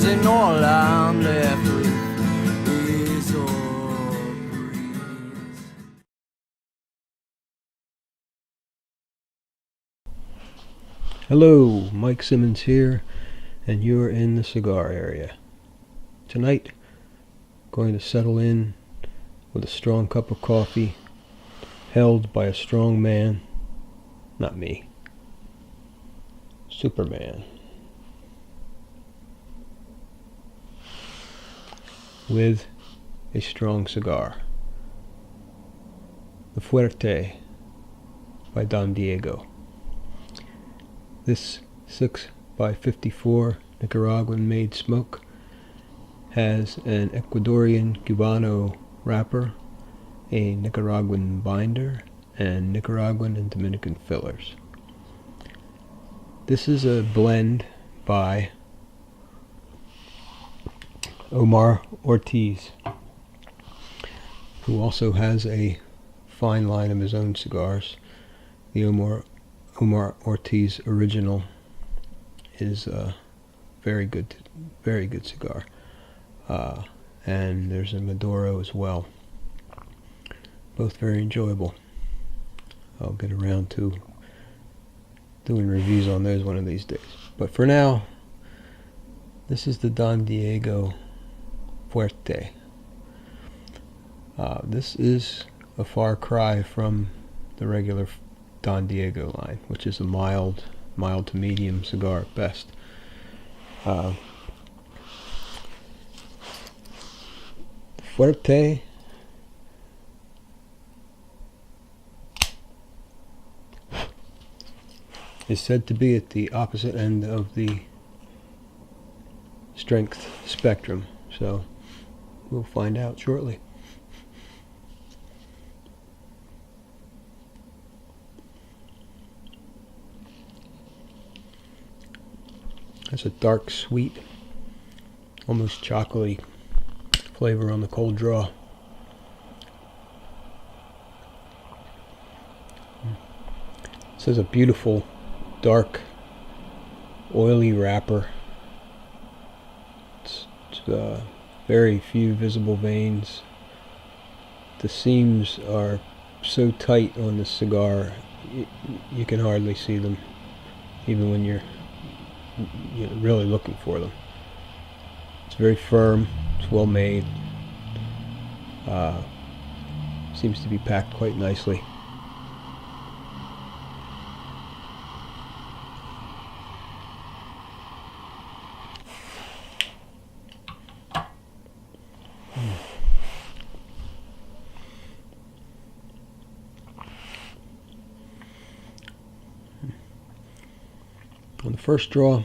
in Norland left with his old breeze. Hello, Mike Simmons here, and you're in the cigar area. Tonight, going to settle in with a strong cup of coffee, held by a strong man, not me, Superman, with a strong cigar, the Fuerte by Don Diego. This 6x54 Nicaraguan made smoke has an Ecuadorian Cubano wrapper, a Nicaraguan binder, and Nicaraguan and Dominican fillers. This is a blend by Omar Ortiz, who also has a fine line of his own cigars. The Omar Ortiz original is a very good cigar, and there's a Maduro as well. Both very enjoyable. I'll get around to doing reviews on those one of these days. But for now, this is the Don Diego Fuerte. This is a far cry from the regular Don Diego line, which is a mild to medium cigar at best. Fuerte is said to be at the opposite end of the strength spectrum, so we'll find out shortly. It's a dark, sweet, almost chocolatey flavor on the cold draw. This is a beautiful, dark, oily wrapper. It's very few visible veins. The seams are so tight on the cigar, you can hardly see them, even when you're really looking for them. It's very firm, it's well made, seems to be packed quite nicely. On the first draw,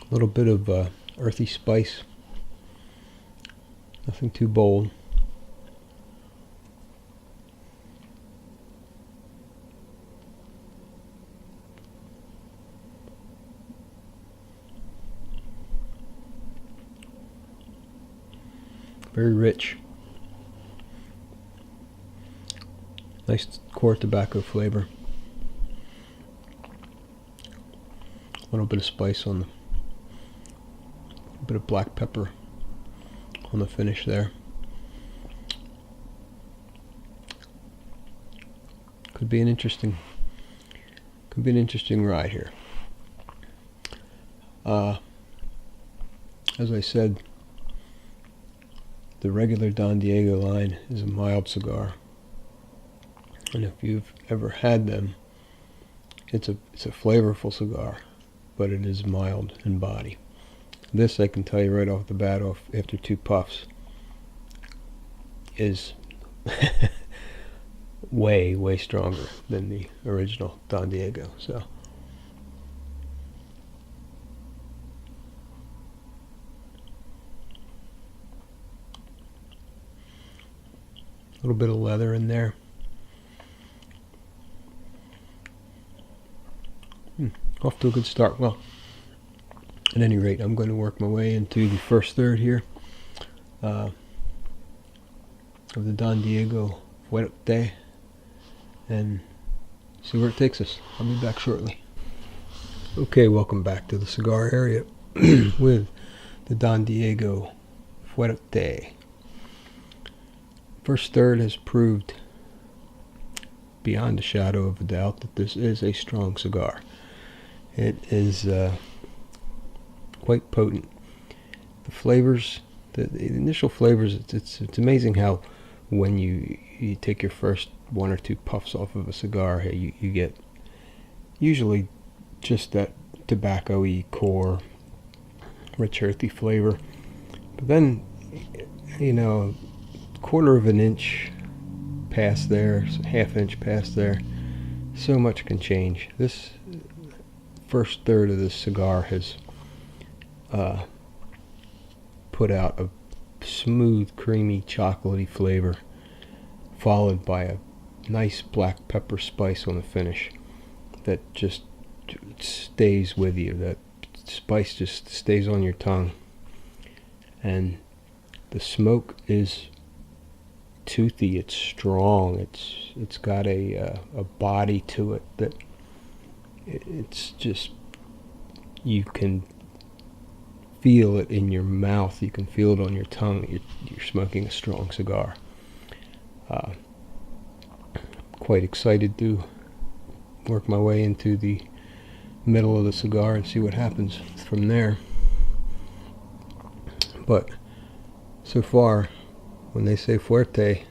a little bit of earthy spice, nothing too bold. Very rich. Nice core tobacco flavor. A little bit of spice on a bit of black pepper on the finish there. Could be an interesting ride here. As I said, the regular Don Diego line is a mild cigar, and if you've ever had them, it's a flavorful cigar, but it is mild in body. This, I can tell you right off the bat, after 2 puffs, is way stronger than the original Don Diego. So a little bit of leather in there. Off to a good start. Well, at any rate, I'm going to work my way into the first third here of the Don Diego Fuerte and see where it takes us. I'll be back shortly. Okay, welcome back to the cigar area with the Don Diego Fuerte. First third has proved beyond a shadow of a doubt that this is a strong cigar. It is quite potent. The flavors, the initial flavors, it's amazing how when you take your first one or two puffs off of a cigar, you get usually just that tobacco-y core, rich earthy flavor. But then, quarter of an inch past there, half inch past there, so much can change. This first third of this cigar has put out a smooth, creamy, chocolatey flavor, followed by a nice black pepper spice on the finish that just stays with you. That spice just stays on your tongue, and the smoke is toothy. It's strong. It's got a body to it that it's just, you can feel it in your mouth. You can feel it on your tongue. You're smoking a strong cigar. Quite excited to work my way into the middle of the cigar and see what happens from there. But so far, when they say fuerte,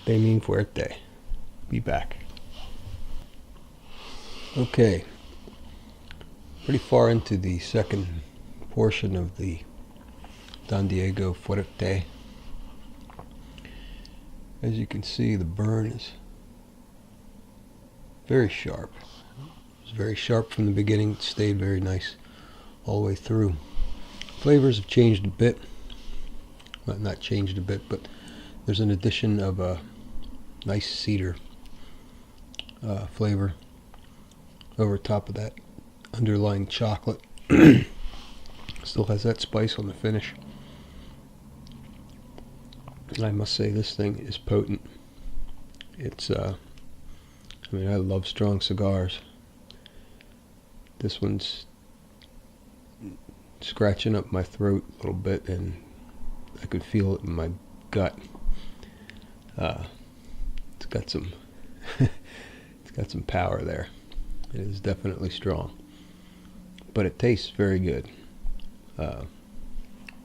they mean fuerte. Be back. Okay, pretty far into the second portion of the Don Diego Fuerte. As you can see, the burn is very sharp. It was very sharp from the beginning. It stayed very nice all the way through. Flavors have changed a bit. Well, not changed a bit, but there's an addition of a nice cedar flavor over top of that underlying chocolate. Still has that spice on the finish. I must say, this thing is potent. It's I love strong cigars. This one's scratching up my throat a little bit, and I could feel it in my gut. It's got some it's got some power there. It is definitely strong, but it tastes very good.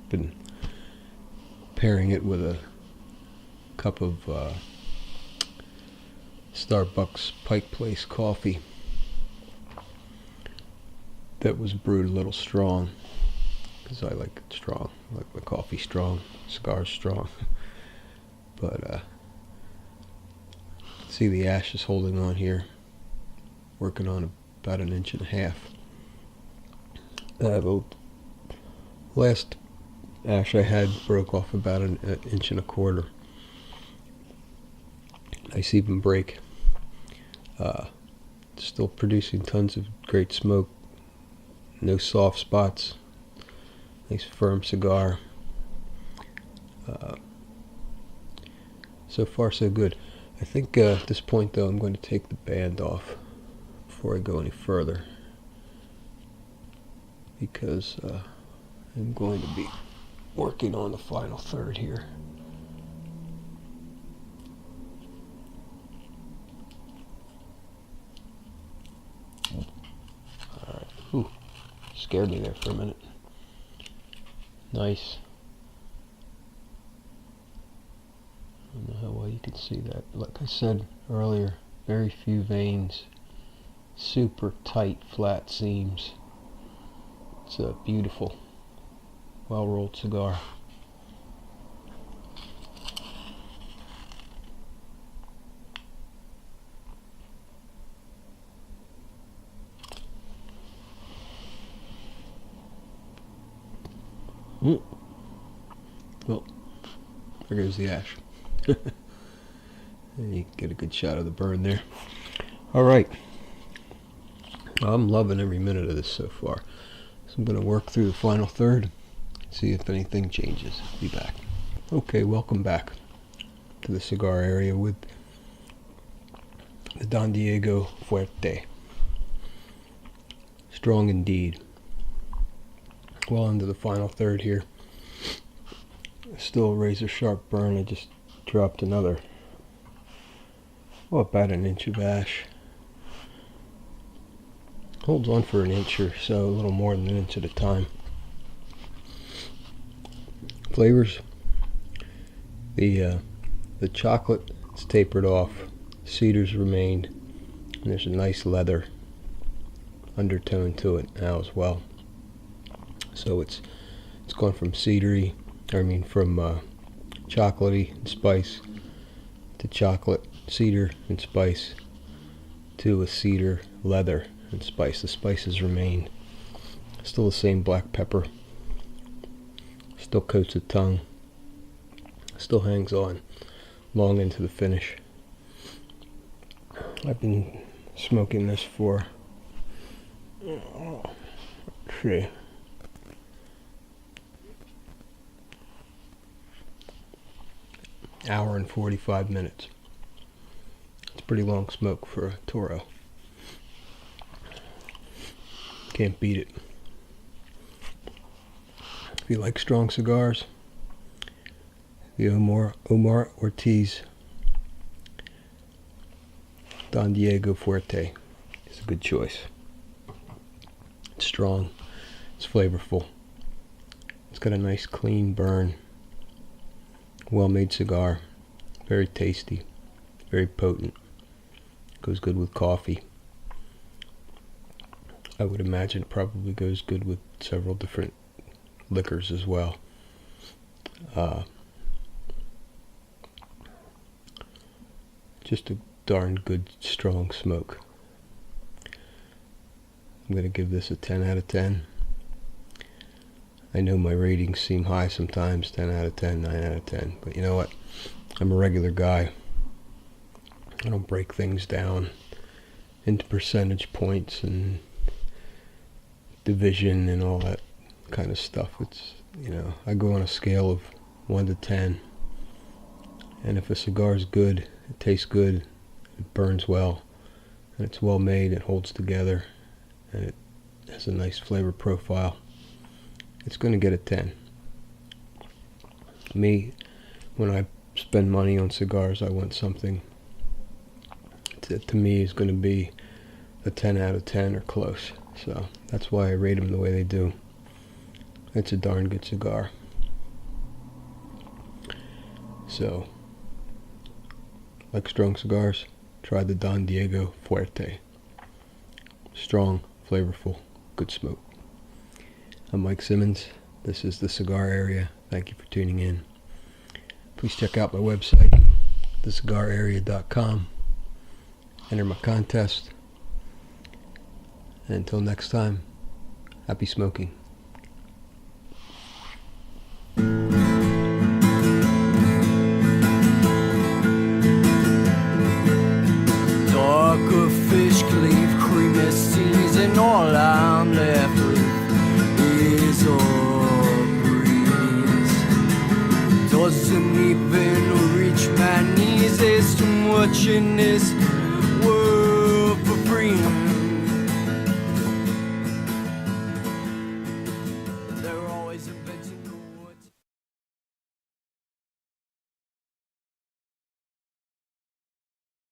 Been pairing it with a cup of Starbucks Pike Place coffee that was brewed a little strong, because I like it strong. I like my coffee strong, cigars strong. But see, the ash is holding on here, working on about 1.5 inches. The last ash I had broke off about 1.25 inches. Nice even break. Still producing tons of great smoke. No soft spots. Nice firm cigar. So far so good. I think at this point though, I'm going to take the band off before I go any further, because I'm going to be working on the final third here. Alright. Ooh, scared me there for a minute. Nice. I don't know how well you can see that. Like I said earlier, very few veins, super tight, flat seams. It's a beautiful, well-rolled cigar. Well, there goes the ash. And you can get a good shot of the burn there. Alright. I'm loving every minute of this so far. So I'm going to work through the final third, see if anything changes. Be back. Okay, welcome back to the cigar area with the Don Diego Fuerte. Strong indeed. Well into the final third here. Still a razor sharp burn. I just dropped another, well, about an inch of ash. Holds on for an inch or so, a little more than an inch at a time. Flavors. The chocolate is tapered off. Cedar's remained. And there's a nice leather undertone to it now as well. So it's gone from cedary, from chocolatey and spice to chocolate, cedar and spice to a cedar, leather and spice. The spices remain. Still the same black pepper. Still coats the tongue. Still hangs on long into the finish. I've been smoking this for, let's see, hour and 45 minutes. It's a pretty long smoke for a Toro. Can't beat it. If you like strong cigars, the Omar Ortiz Don Diego Fuerte is a good choice. It's strong, it's flavorful, it's got a nice clean burn, well-made cigar, very tasty, very potent, goes good with coffee. I would imagine it probably goes good with several different liquors as well. Just a darn good strong smoke. I'm going to give this a 10 out of 10. I know my ratings seem high sometimes, 10 out of 10, 9 out of 10, but you know what? I'm a regular guy. I don't break things down into percentage points and division and all that kind of stuff. It's, I go on a scale of 1 to 10. And if a cigar is good, it tastes good, it burns well, and it's well made, it holds together, and it has a nice flavor profile, it's going to get a 10. Me, when I spend money on cigars, I want something that to me is going to be a 10 out of 10 or close. So that's why I rate them the way they do. It's a darn good cigar. So, like strong cigars, try the Don Diego Fuerte. Strong, flavorful, good smoke. I'm Mike Simmons. This is the Cigar Area. Thank you for tuning in. Please check out my website, thecigararea.com. Enter my contest. And until next time, happy smoking. Darker fish cleave, creamy seas, and all I'm left with is a breeze. Doesn't even reach my knees. There's too much in this world for free.